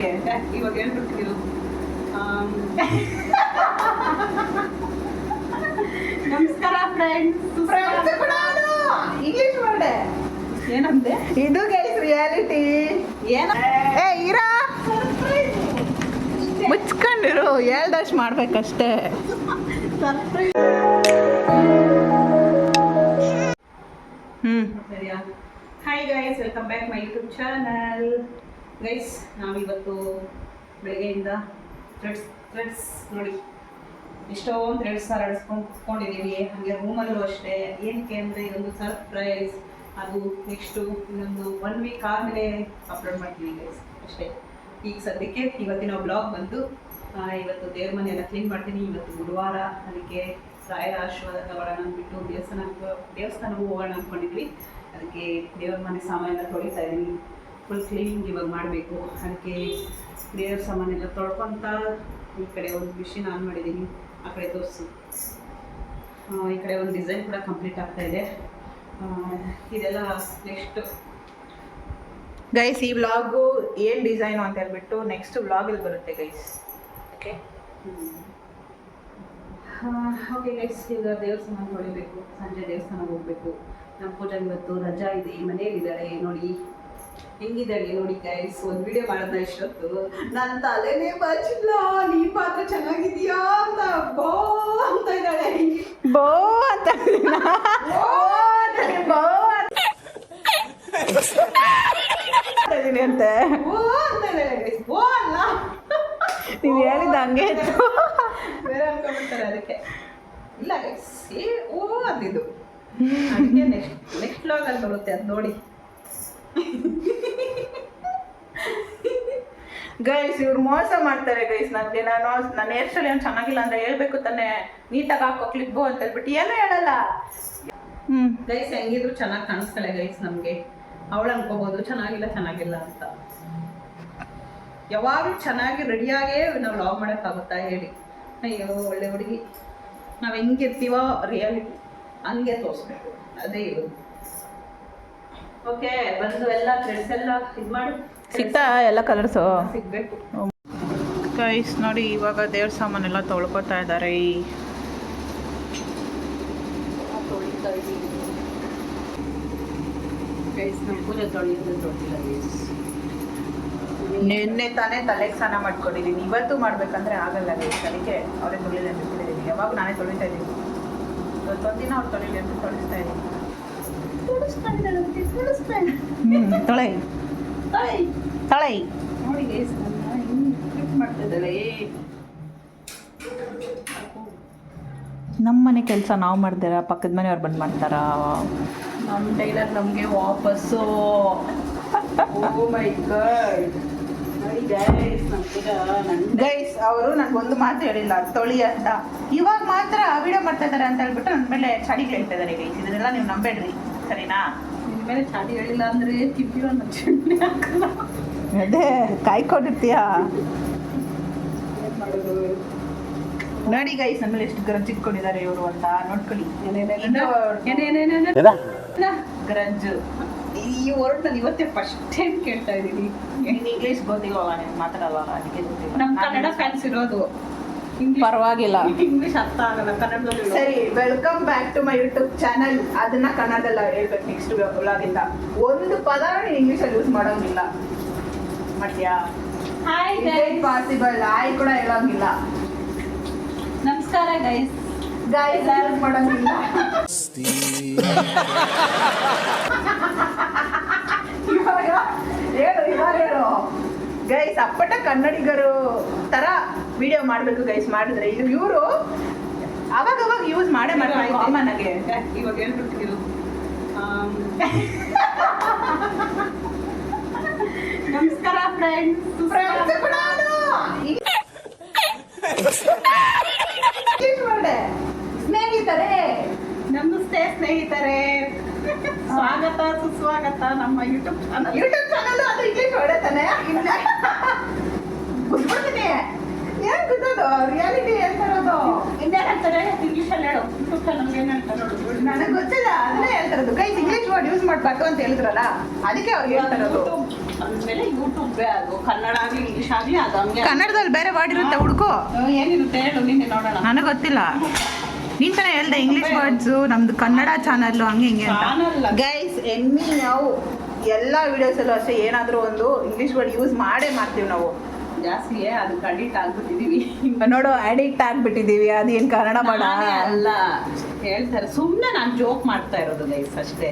ಇವಾಗ ಹೇಳ್ಬಿಡ್ತೀನಿ. ನಮಸ್ಕಾರ ಫ್ರೆಂಡ್ಸ್. ಇಂಗ್ಲಿಷ್ ವರ್ಡ್ ಏನಂತೆ ಇದು ಗೈಸ್ ರಿಯಾಲಿಟಿ. ಏ ಇರಾ ಮುಚ್ಕೊಂಡಿರು, ಹೇಳ್ದಷ್ಟು ಮಾಡ್ಬೇಕಷ್ಟೇ. ಸರಿಯಾ? Hi guys, welcome back my YouTube channel. Guys, ನಾವಿವತ್ತು ಬೆಳಗ್ಗೆಯಿಂದ ಥ್ರೆಡ್ಸ್ ನೋಡಿ ಎಷ್ಟೊಂದು ಥ್ರೆಡ್ಸ್ ಹರಡಿಸ್ಕೊಂಡು ಕುತ್ಕೊಂಡಿದ್ದೀವಿ. ಹಾಗೆ ರೂಮಲ್ಲೂ ಅಷ್ಟೇ. ಏನಕ್ಕೆ ಅಂದರೆ ಇದೊಂದು ಸರ್ಪ್ರೈಸ್. ಅದು ನೆಕ್ಸ್ಟು ಇನ್ನೊಂದು 1 ವೀಕ್ ಆದಮೇಲೆ ಅಪ್ಲೋಡ್ ಮಾಡ್ತೀವಿ ಗೈಸ್ ಅಷ್ಟೇ. ಈಗ ಸದ್ಯಕ್ಕೆ ಇವತ್ತಿನ ಬ್ಲಾಗ್ ಬಂದು ಇವತ್ತು ದೇವ್ರ ಮನೆ ಎಲ್ಲ ಕ್ಲೀನ್ ಮಾಡ್ತೀನಿ. ಇವತ್ತು ಗುರುವಾರ, ಅದಕ್ಕೆ ರಾಯರ ಆಶೀರ್ವಾದ ತಗೊಳ್ಳೋಣ ಅಂದ್ಬಿಟ್ಟು ದೇವಸ್ಥಾನಕ್ಕೂ ಹೋಗೋಣ ಅಂದ್ಕೊಂಡಿದ್ವಿ. ಅದಕ್ಕೆ ದೇವ್ರ ಮನೆ ಸಾಮಾನೆಲ್ಲ ತೊಳಿತಾ ಇದ್ದೀನಿ. ಫುಲ್ ಕ್ಲೀನಿಂಗ್ ಇವಾಗ ಮಾಡಬೇಕು. ಅದಕ್ಕೆ ದೇವ್ರ ಸಾಮಾನೆಲ್ಲ ತೊಳ್ಕೊತ ಈ ಕಡೆ ಒಂದು ಮಿಷಿನ್ ಆನ್ ಮಾಡಿದ್ದೀನಿ. ಆ ಕಡೆ ತೋರಿಸು. ಈ ಕಡೆ ಒಂದು ಡಿಸೈನ್ ಕೂಡ ಕಂಪ್ಲೀಟ್ ಆಗ್ತಾ ಇದೆ. ಇದೆಲ್ಲ ನೆಕ್ಸ್ಟ್ ಗೈಸ್. ಈ ವ್ಲಾಗು ಏನು ಡಿಸೈನು ಅಂತ ಹೇಳ್ಬಿಟ್ಟು ನೆಕ್ಸ್ಟ್ ವ್ಲಾಗಲ್ಲಿ ಬರುತ್ತೆ ಗೈಸ್. ಓಕೆ ಓಕೆ ಗೈಸ್, ಈಗ ದೇವಸ್ಥಾನ ತೊಳಿಬೇಕು. ಸಂಜೆ ದೇವಸ್ಥಾನಕ್ಕೆ ಹೋಗಬೇಕು. ನಮ್ಮ ಪೂಜಾ ಇವತ್ತು ರಜಾ ಇದೆ, ಮನೆಯಲ್ಲಿದ್ದಾಳೆ. ನೋಡಿ ಹೆಂಗಿದ್ದಾಳೆ ನೋಡಿ ಗೈಸ್. ಒಂದು ವಿಡಿಯೋ ಮಾಡೋಣ ಇಷ್ಟೊತ್ತು. ನನ್ನ ತಲೆನೇ ಬಾಚಿಲ್ಲ, ನೀ ಪಾತ್ರ ಚೆನ್ನಾಗಿದೆಯಾ ಅಂತ ಬೋ ಅಂತ ಇದ್ದಾಳೆ. ಬೋ ಅಂತ ಅಂತೆ ಬೋ ಅಲ್ಲ, ನೀವು ಹೇಳಿದ ಹಂಗೆ ಬೇರೆ ಅನ್ಕೊಂಡ್ಬಿಡ್ತಾರೆ. ಅದಕ್ಕೆ ಇಲ್ಲ ಗೈಸ್, ಓ ಅಂದಿದ್ದು. ಅದಕ್ಕೆ ನೆಕ್ಸ್ಟ್ ವ್ಲಾಗಲ್ಲಿ ಬರುತ್ತೆ, ಅದು ನೋಡಿ. ಗೈಸ್, ಇವ್ರು ಮೋಸ ಮಾಡ್ತಾರೆ ಗೈಸ್. ನನಗೆ ನನ್ನ ಹೇರ್ ಸ್ಟೈಲ್ ಏನು ಚೆನ್ನಾಗಿಲ್ಲ ಅಂದರೆ ಹೇಳ್ಬೇಕು ತಾನೆ, ನೀಟಾಗಿ ಹಾಕೋ ಕ್ಲಿಪ್ಪು ಅಂತ ಹೇಳ್ಬಿಟ್ಟು ಏನೂ ಹೇಳಲ್ಲ. ಗೈಸ್, ಹೆಂಗಿದ್ರು ಚೆನ್ನಾಗಿ ಕಾಣಿಸ್ತಾಳೆ ಗೈಸ್. ನಮಗೆ ಅವಳು ಅನ್ಕೋಬೋದು ಚೆನ್ನಾಗಿಲ್ಲ ಅಂತ. ಯಾವಾಗಲೂ ಚೆನ್ನಾಗಿ ರೆಡಿಯಾಗೇ ನಾವು ವ್ಲಾಗ್ ಮಾಡೋಕ್ಕಾಗುತ್ತಾ ಹೇಳಿ? ಅಯ್ಯೋ ಒಳ್ಳೆ ಹುಡುಗಿ. ನಾವು ಹೆಂಗಿರ್ತೀವೋ ರಿಯಾಲಿಟಿ ಹಂಗೆ ತೋರಿಸ್ಬೇಕು, ಅದೇ ಇರೋದು. ಓಕೆ, ಬಂದು ಎಲ್ಲ ಥ್ರೆಡ್ಸ್ ಎಲ್ಲ ಇದು ಮಾಡಿ ಸಿಗ್ತಾ ಎಲ್ಲ ಕಲರ್ಸು ಸಿಗಬೇಕು ಗೈಸ್. ನೋಡಿ ಇವಾಗ ದೇವ್ರ ಸಾಮಾನೆಲ್ಲ ತೊಳ್ಕೊತಾ ಇದ್ದಾರೆ. ತೊಳಿತಾ ಇದ್ದೀವಿ ಗೈಸ್. ನಮ್ಮ ಪೂಜೆ ತೊಳಿಯೋದು ತೊಳಿಲ್ಲ ಗೈಸ್. ನಿನ್ನೆ ತಾನೇ ತಲೆಗೆ ಸ್ನಾನ ಮಾಡ್ಕೊಂಡಿದ್ದೀನಿ. ಇವತ್ತು ಮಾಡ್ಬೇಕಂದ್ರೆ ಆಗಲ್ಲ ಗೈಸ್. ಅದಕ್ಕೆ ಅವರೇ ತೊಳಿಲಿ ಅಂತ ಬಿಟ್ಟಿದ್ದೀನಿ. ಯಾವಾಗ ನಾನೇ ತೊಳಿತಾ ಇದ್ದೀನಿ. ಇವತ್ತೊಂದಿನ ಅವ್ರು ತೊಳಿಲಿ ಅಂತ ತೊಳಿಸ್ತಾ ಇದ್ದೀನಿ. ತೊಳೆ ತೊಳೆ ನೋಡಿ ಗೈಸ್, ಹಿಂಗೆ ಕ್ಲಿಪ್ ಮಾಡ್ತಿದ್ದಾಳೆ. ನಮ್ಮ ಮನೆ ಕೆಲಸ ನಾವು ಮಾಡ್ದಾರ, ಪಕ್ಕದ ಮನೆಯವ್ರು ಬಂದು ಮಾಡ್ತಾರ. ನಮ್ಮ ಟೈಲರ್ ನಮಗೆ ವಾಪಸ್ಸು. ಓ ಮೈ ಗಾಡ್. ನೋಡಿ ಗೈಸ್, ನಮ್ಮ ಪೂಜಾ ಗೈಸ್ ಅವರು ನನಗೊಂದು ಮಾತು ಹೇಳಿಲ್ಲ ತೊಳಿ ಅಂತ. ಇವಾಗ ಮಾತ್ರ ವಿಡಿಯೋ ಮಾಡ್ತಾ ಇದ್ದಾರೆ ಅಂತ ಹೇಳ್ಬಿಟ್ಟು ನನ್ನ ಮೇಲೆ ಚಾಡಿಗಳು ಹೇಳ್ತಾ ಇದ್ದಾರೆ ಗೈಸ್. ಇದನ್ನೆಲ್ಲ ನೀವು ನಂಬೇಡ್ರಿ, ಸರಿನಾ? ನಿಮ್ಮ ಮೇಲೆ ಚಾಡಿ ಹೇಳಿಲ್ಲ ಅಂದರೆ ತಿಂತೀವ ಅಂತ ಚಟ್ನಿ ಹಾಕಲ್ಲ. ಅದೇ ಕಾಯ್ಕೊಂಡಿರ್ತೀಯಾ? ಏನು ಮಾಡೋದು ನೋಡಿ ಗೈಸ್, ನಮ್ಮ ಮೇಲೆ ಎಷ್ಟು ಗ್ರಜ್ ಇಟ್ಕೊಂಡಿದ್ದಾರೆ ಇವರು ಅಂತ ನೋಡ್ಕೊಳ್ಳಿ. ಗ್ರಜ್ಜು ಈ ವರ್ಡ್ ನಾನು ಇವತ್ತೇ ಫಸ್ಟ್ ಟೈಮ್ ಕೇಳ್ತಾ ಇದ್ದೀನಿ. ಇಂಗ್ಲೀಷ್ ಗೊತ್ತಿಲ್ವಲ್ಲ, ನೀವು ಮಾತಾಡಲ್ಲ, ಅದಕ್ಕೆ ಗೊತ್ತಿಲ್ಲ. ನಮ್ಮ ಕನ್ನಡ ಫ್ಯಾನ್ಸ್ ಇರೋದು. ಪರವಾಗಿಲ್ಲ, ಇಂಗ್ಲೀಷ್ ಅರ್ಥ ಆಗಲ್ಲ ಕನ್ನಡದಲ್ಲಿ. ಸರಿ, welcome back to my YouTube channel. ಅದನ್ನ ಕನ್ನಡದಲ್ಲಿ ಹೇಳ್ಬೇಕು ನೆಕ್ಸ್ಟ್ ವ್ಲಾಗಿಂದ. ಒಂದು ಪದ ಇಂಗ್ಲೀಷಲ್ಲಿ ಯೂಸ್ ಮಾಡೋಂಗಿಲ್ಲ. ಮಾಡ್ತೀಯಾ? ಹಾಯ್ ಪಾಸಿಬಲ್ ಆಯ್ ಕೂಡ ಹೇಳೋಂಗಿಲ್ಲ. ನಮಸ್ಕಾರ ಗೈಸ್. ಗೈಸ್ ಯೂಸ್ ಮಾಡೋಂಗಿಲ್ಲ. ಇವಾಗ ಹೇಳು ಗೈಸ್. ಅಪ್ಪಟ ಕನ್ನಡಿಗರು ತರ ವಿಡಿಯೋ ಮಾಡಬೇಕು ಗೈಸ್. ಮಾಡಿದ್ರೆ ಇದು ಇವರು ಅವಾಗ ಯೂಸ್ ಮಾಡೇ ಮಾಡ್ತಾರೆ ಕಾಮನ್ ಆಗಿ. ಇವಾಗ ಹೇಳ್ಬಿಡ್ತೀನಿ. ನಮಸ್ಕಾರ ಫ್ರೆಂಡ್ಸ್. ಸ್ನೇಹಿತರೆ, ನಮಸ್ತೆ ಸ್ನೇಹಿತರೆ. ಸ್ವಾಗತ ಸುಸ್ವಾಗತ ನಮ್ಮ ಯೂಟ್ಯೂಬ್ ಚಾನಲ್. ಅದು ಇಂಗ್ಲೀಷ್ ವರ್ಡ್ ತಾನೆ. ಗೊತ್ತಿಬಿಡ್ತೀನಿ ಏನ್ ಗೊತ್ತದು ರಿಯಾಲಿಟಿ ಹೇಳ್ತಾರೋದು. ಇನ್ನೇನು ಹೇಳ್ತಾರೆ ಇಂಗ್ಲೀಷಲ್ಲಿ ಹೇಳು. ಯೂಟ್ಯೂಬ್ ಚಾನಲ್ಗೆ ಏನು ಹೇಳ್ತಾರೆ ನೋಡು. ನನಗೆ ಗೊತ್ತಿಲ್ಲ, ಅದನ್ನೇ ಹೇಳ್ತಾರದು. ಗೈಸ್, ಇಂಗ್ಲೀಷ್ ವರ್ಡ್ ಯೂಸ್ ಮಾಡಬಾರ್ದು ಅಂತ ಹೇಳಿದ್ರಲ್ಲ, ಅದಕ್ಕೆ ಅವ್ರು ಹೇಳ್ತಾರದು. ಅಂದಮೇಲೆ ಯೂಟ್ಯೂಬ್ ಅದು ಕನ್ನಡ ಆಗಲಿ ಇಂಗ್ಲೀಷ್ ಆಗಲಿ ಅದು ಹಂಗೆ ಕನ್ನಡದಲ್ಲಿ ಬೇರೆ ವರ್ಡ್ ಇರುತ್ತೆ ಹುಡ್ಕೋ. ಏನಿರುತ್ತೆ ಹೇಳು ನಿನ್ನೆ ನೋಡೋಣ. ನನಗೆ ಗೊತ್ತಿಲ್ಲ, ನೀನ್ ತಾನೇ ಹೇಳ್ದೆ ಇಂಗ್ಲಿಷ್ ವರ್ಡ್ಸು ನಮ್ದು ಕನ್ನಡ ಚಾನಲ್ ಹಂಗೆ ಹಿಂಗೆ ಅಂತ. ಗೈಸ್ ಎಮ್ಮಿ ನಾವು ಎಲ್ಲ ವಿಡಿಯೋಸಲ್ಲೂ ಅಷ್ಟೇ ಏನಾದರೂ ಒಂದು ಇಂಗ್ಲಿಷ್ ವರ್ಡ್ ಯೂಸ್ ಮಾಡ್ತೀವಿ ನಾವು. ಜಾಸ್ತಿ ಅದಕ್ಕೆ ಅಡಿಕ್ಟ್ ಆಗ್ಬಿಟ್ಟಿದೀವಿ. ನೋಡು ಅಡಿಕ್ಟ್ ಆಗ್ಬಿಟ್ಟಿದೀವಿ. ಅದೇನು ಕನ್ನಡ ಮಾಡ ಅಲ್ಲ ಹೇಳ್ತಾರೆ, ಸುಮ್ಮನೆ ನಾನು ಜೋಕ್ ಮಾಡ್ತಾ ಇರೋದು ಗೈಸ್ ಅಷ್ಟೇ.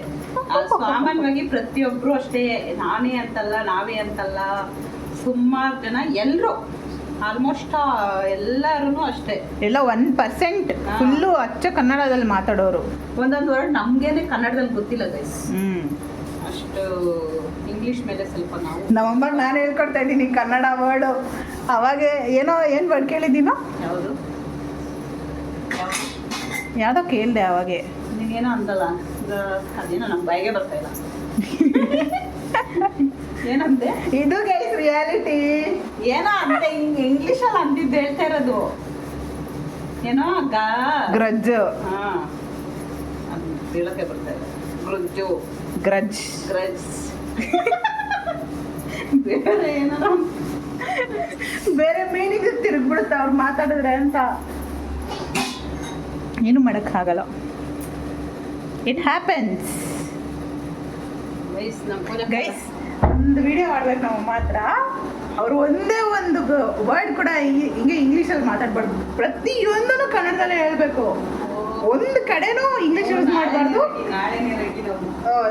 ಸಾಮಾನ್ಯವಾಗಿ ಪ್ರತಿಯೊಬ್ರು ಅಷ್ಟೇ, ನಾನೇ ಅಂತಲ್ಲ ನಾವೇ ಅಂತಲ್ಲ, ಸುಮಾರು ಜನ ಎಲ್ಲರೂ ಆಲ್ಮೋಸ್ಟ್ ಎಲ್ಲರೂ ಅಷ್ಟೇ. ಎಲ್ಲ 1% ಫುಲ್ಲು ಅಚ್ಚ ಕನ್ನಡದಲ್ಲಿ ಮಾತಾಡೋರು. ಒಂದೊಂದು ವರ್ಡ್ ನಮ್ಗೇನೆ ಕನ್ನಡದಲ್ಲಿ ಗೊತ್ತಿಲ್ಲ ಗೈಸ್. ಅಷ್ಟು ಇಂಗ್ಲಿಷ್ ಮೇಲೆ ಸ್ವಲ್ಪ ನಾವು. ನಮ್ಮಮ್ಮಗೆ ನಾನು ಹೇಳ್ಕೊಡ್ತಾ ಇದ್ದೀನಿ ಕನ್ನಡ ವರ್ಡು. ಅವಾಗ ಏನು ವರ್ಡ್ ಕೇಳಿದ್ದೀನೋ, ಯಾವುದು ಯಾವುದೋ ಕೇಳಿದೆ ಅವಾಗೆ. ನೀನೇನೋ ಅಂದಲ್ಲ, ಅದೇನೋ ನಮ್ಮ ಬಾಯಿಗೆ ಬರ್ತಾ ಇಲ್ಲ. ಏನಂತೆ? ಇದು ಗೈಸ್ ರಿಯಾಲಿಟಿ. ಏನೋ ಅಂತ ಇಂಗ್ಲಿಷಲ್ಲಿ ಅಂದಿದ್ದು ಹೇಳ್ತಾ ಇರೋದು. ಏನೋ ಗ್ರಜ್ಜು. ಹಾ, ಅದು ಹೇಳಕ್ಕೆ ಬರ್ತಾ ಇಲ್ಲ. ಗ್ರಜ್ಜು, ಗ್ರಜ್, ಗ್ರಜ್. ಬೇರೆ ಏನೋ ಬೇರೆ ಮೀನಿಂಗ್ ತಿರುಗ್ಬಿಡುತ್ತೆ ಅವ್ರು ಮಾತಾಡಿದ್ರೆ ಅಂತ. ಏನು ಮಾಡೋಕ್ಕಾಗಲ್ಲ, ಇಟ್ ಹ್ಯಾಪನ್ಸ್. ಗೈಸ್ ಒಂದು ವಿಡಿಯೋ ಮಾಡ್ಬೇಕು ನಾವು ಮಾತ್ರ. ಅವರು ಒಂದೇ ಒಂದು ವರ್ಡ್ ಕೂಡ ಹಿಂಗೆ ಇಂಗ್ಲೀಷಲ್ಲಿ ಮಾತಾಡ್ಬಾರ್ದು, ಪ್ರತಿಯೊಂದನ್ನು ಕನ್ನಡದಲ್ಲೇ ಹೇಳ್ಬೇಕು. ಒಂದು ಕಡೆನೂ ಇಂಗ್ಲೀಷ್ ಯೂಸ್ ಮಾಡಬಾರ್ದು.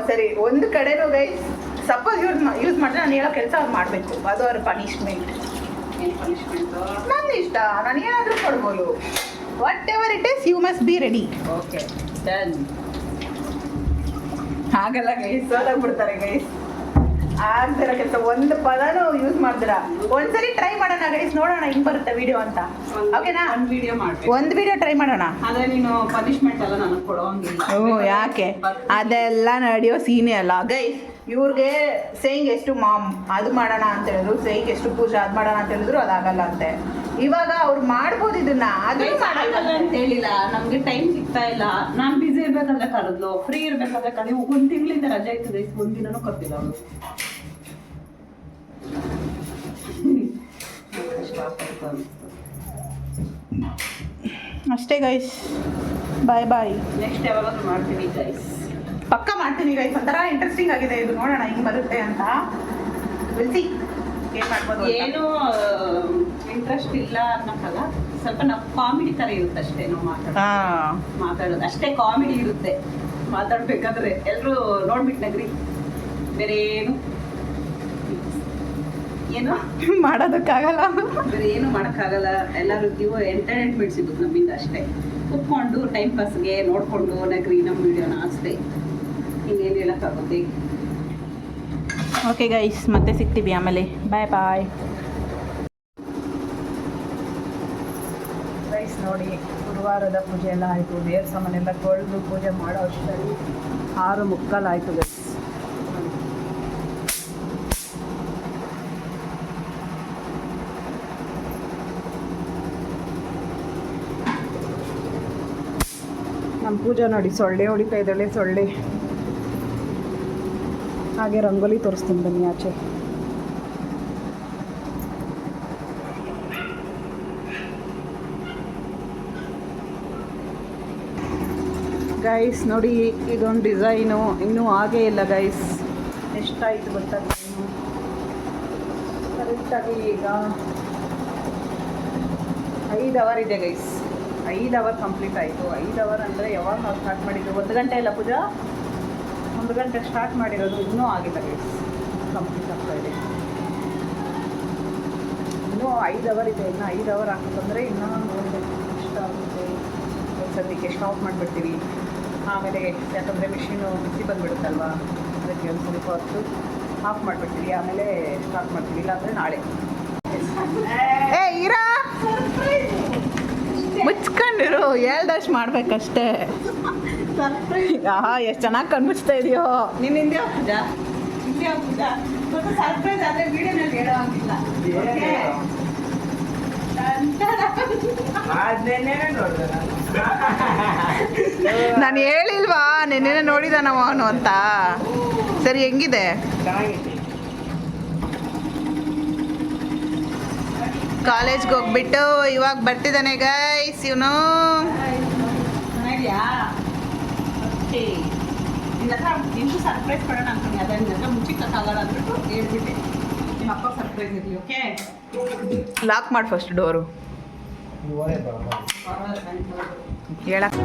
ಸರಿ, ಒಂದು ಕಡೆನೂ ಗೈಸ್ ಸಪೋಸ್ ಯೂಸ್ ಮಾಡಿದ್ರೆ ನಾನು ಹೇಳೋ ಕೆಲಸ ಅವ್ರು ಮಾಡಬೇಕು, ಅದು ಅವ್ರ ಪನಿಷ್ಮೆಂಟ್. ನನ್ನ ಇಷ್ಟ, ನಾನು ಏನಾದರೂ ಕೊಡ್ಬೋದು. Whatever it is you must be ready. Okay done. ಹಾಗಲ್ಲ ಗೈಸ್, ಸೋಲಾಗ್ಬಿಡ್ತಾರೆ ಗೈಸ್. ಆಗ್ದಿರೋ ಕೆಲಸ ಒಂದು ಪದನೂ ಯೂಸ್ ಮಾಡ್ದಿರ. ಒಂದ್ಸರಿ ಟ್ರೈ ಮಾಡೋಣ ಗೈಸ್, ನೋಡೋಣ ಹಿಂಗ್ ಬರುತ್ತೆ ವಿಡಿಯೋ ಅಂತ. ಓಕೆನಾ? ಒಂದು ವಿಡಿಯೋ ಟ್ರೈ ಮಾಡೋಣ. ಆದ್ರೆ ನೀನು ಪನಿಷ್ಮೆಂಟ್ ಎಲ್ಲ ನನಗೆ ಕೊಡೋಂಗಿಲ್ಲ. ಯಾಕೆ? ಅದೆಲ್ಲ ನಡೆಯೋ ಸೀನೇ ಅಲ್ಲ ಗೈಸ್. ಇವ್ರಿಗೆ ಸೇಯಿಂಗ್ ಎಷ್ಟು ಮಾಮ್ ಅದು ಮಾಡೋಣ ಅಂತ ಹೇಳಿದ್ರು, ಸೇಯಿಂಗ್ ಎಷ್ಟು ಪೂಜಾ ಅದು ಮಾಡೋಣ ಅಂತ ಹೇಳಿದ್ರು, ಅದಾಗಲ್ಲ ಅಂತೆ. ಇವಾಗ ಅವ್ರು ಮಾಡ್ಬೋದು ಇದನ್ನ, ಅದು ಆಗಲ್ಲ ಅಂತ ಹೇಳಿಲ್ಲ. ನಮ್ಗೆ ಟೈಮ್ ಸಿಗ್ತಾ ಇಲ್ಲ, ನಾನು ಬಿಸಿ ಇರ್ಬೇಕಾದ್ರೆ ಕರೆದ್ಲು, ಫ್ರೀ ಇರ್ಬೇಕಾದ್ರೆ ಕರೆ. ಒಂದ್ ತಿಂಗಳಿಂದ ರಜೆ ಇರ್ತದೆ, ಒಂದಿನೂ ಕೊಡ್ತಿಲ್ಲ ಅವರು. ಅಷ್ಟೇ ಗೈಸ್, ಬಾಯ್ ಬಾಯ್. ನೆಕ್ಸ್ಟ್ ಯಾವಾಗಾದ್ರೂ ಮಾಡ್ತೀವಿ ಗೈಸ್, ಪಕ್ಕ ಮಾಡ್ತೀನಿ ಗೈಸ್. ಒಂಥರ ಇಂಟ್ರೆಸ್ಟಿಂಗ್ ಆಗಿದೆ ಇದು, ನೋಡೋಣ ಹಿಂಗೆ ಬರುತ್ತೆ ಅಂತ. ಬಿಲ್ಸಿ ಏನು ಮಾಡ್ಬೋದು. ಏನು ಇಂಟ್ರೆಸ್ಟ್ ಇಲ್ಲ ಅನ್ನಕ್ಕಲ್ಲ, ಸ್ವಲ್ಪ ನಾವು ಕಾಮಿಡಿ ಥರ ಇರುತ್ತೆ ಅಷ್ಟೇ. ನಾವು ಮಾತಾಡೋದು ಅಷ್ಟೇ ಕಾಮಿಡಿ ಇರುತ್ತೆ. ಮಾತಾಡ್ಬೇಕಾದ್ರೆ ಎಲ್ಲರೂ ನೋಡ್ಬಿಟ್ಟು ನಗ್ರಿ, ಬೇರೆ ಏನು ಮಾಡೋದಕ್ಕಾಗಲ್ಲ, ಬೇರೆ ಏನು ಮಾಡೋಕ್ಕಾಗಲ್ಲ. ಎಲ್ಲರೂ ನೀವು ಎಂಟರ್ಟೈನ್ಮೆಂಟ್ ಸಿಗುತ್ತೆ ನಮ್ಮಿಂದ ಅಷ್ಟೇ. ಕುತ್ಕೊಂಡು ಟೈಮ್ ಪಾಸ್ಗೆ ನೋಡಿಕೊಂಡು ನಗ್ರಿ ನಮ್ಮ ವಿಡಿಯೋನ ಅಷ್ಟೇ. ಇನ್ನೇನು ಹೇಳೋಕ್ಕಾಗುತ್ತೆ. ಓಕೆ ಗೈಸ್, ಮತ್ತೆ ಸಿಗ್ತೀವಿ ಆಮೇಲೆ. ಬಾಯ್ ಬಾಯ್ ಗೈಸ್. ನೋಡಿ, ಗುರುವಾರದ ಪೂಜೆ ಎಲ್ಲ ಆಯಿತು. ದೇವ್ರ ಸಾಮಾನೆಲ್ಲ ತೊಳೆದು ಪೂಜೆ ಮಾಡೋ ಅಷ್ಟರಲ್ಲಿ 6:45 ಆಯಿತು ಗೈಸ್. ನಮ್ಮ ಪೂಜೆ ನೋಡಿ, ಸೊಳ್ಳೆ ಹೊಡಿತಾ ಇದ್ದಾಳೆ ಸೊಳ್ಳೆ. ಹಾಗೆ ರಂಗೋಲಿ ತೋರಿಸ್ತೀನಿ ಬನ್ನಿ ಆಚೆ. ಗೈಸ್ ನೋಡಿ, ಇದೊಂದು ಡಿಸೈನು ಇನ್ನೂ ಆಗೇ ಇಲ್ಲ ಗೈಸ್. ಎಷ್ಟಾಯಿತು ಗೊತ್ತಾಗ್ತೀನಿ ಕರೆಕ್ಟಾಗಿ. ಈಗ 5 ಅವರ್ ಇದೆ ಗೈಸ್. 5 ಅವರ್ ಕಂಪ್ಲೀಟ್ ಆಯಿತು. 5 ಅವರ್ ಅಂದರೆ ಯಾವಾಗ ನಾವು ಸ್ಟಾರ್ಟ್ ಮಾಡಿದ್ದು? 1 ಗಂಟೆ ಇಲ್ಲ ಪೂಜಾ, 1 ಗಂಟೆಗೆ ಸ್ಟಾರ್ಟ್ ಮಾಡಿರೋದು, ಇನ್ನೂ ಆಗಿಲ್ಲ ಗೈಸ್. ಕಂಪ್ಲೀಟ್ ಆಗ್ತಾ ಇದೆ. ಇನ್ನೂ 5 ಅವರ್ ಇದೆ. ಇನ್ನು 5 ಅವರ್ ಹಾಕಬೇಕಂದ್ರೆ ಇನ್ನೂ ನೋಡಬೇಕು ಎಷ್ಟು ಆಗುತ್ತೆ. ಸದ್ಯಕ್ಕೆ ಸ್ಟಾಪ್ ಮಾಡಿಬಿಡ್ತೀವಿ. ಆಮೇಲೆ ಯಾಕಂದರೆ ಮಿಷಿನು ಬಿಸಿ ಬಂದುಬಿಡುತ್ತಲ್ವ, ಅದಕ್ಕೆ ಒಂದು ಸ್ವಲ್ಪ ಹೊತ್ತು ಆಫ್ ಮಾಡಿಬಿಡ್ತೀವಿ. ಆಮೇಲೆ ಸ್ಟಾರ್ಟ್ ಮಾಡ್ತೀವಿ, ಇಲ್ಲಾಂದರೆ ನಾಳೆ. ಇರಾ ಮುಚ್ಕೊಂಡಿರು, ಹೇಳ್ದಷ್ಟು ಮಾಡ್ಬೇಕಷ್ಟೇ. ಎಷ್ಟು ಚೆನ್ನಾಗಿ ಕಣ್ಮುಚ್ತಾ ಇದೆಯೋ ನೀನು. ಹಿಂದೆ ಪೂಜಾ, ಹಿಂದೆ ಪೂಜಾ. ಸ್ವಲ್ಪ ಸರ್ಪ್ರೈಸ್ ಆದರೆ ವಿಡಿಯೋನಲ್ಲಿ ಹೇಳೋ ಹಂಗಿಲ್ಲ. ನಾನು ಹೇಳಿಲ್ವಾ ನೆನ್ನೆ ನೋಡಿದ ನಾವು ಅವನು ಅಂತ. ಸರಿ, ಹೆಂಗಿದೆ? ಕಾಲೇಜ್ಗೆ ಹೋಗ್ಬಿಟ್ಟು ಇವಾಗ ಬರ್ತಿದ್ದಾನೆ ಗೈಸ್ ಇವನು. ಚೆನ್ನಾಗಿದೆಯಾ? ಓಕೆ, ನಿನ್ನ ಹತ್ರ ನಿಮಗೂ ಸರ್ಪ್ರೈಸ್ ಕೊಡೋಣ ಅನ್ಕೊಂಡು ಅದೇ ನಿನ್ನ ಹತ್ರ ಮುಚ್ಚಿಕ್ಕಾಗಲ್ಲ ಅಂದ್ಬಿಟ್ಟು ಹೇಳ್ಬಿಟ್ಟೆ ನಿಮ್ಮ ಅಪ್ಪ ಸರ್ಪ್ರೈಸ್ ಇರಲಿ. ಓಕೆ, ಲಾಕ್ ಮಾಡಿ ಫಸ್ಟ್ ಡೋರು ಹೇಳಕ್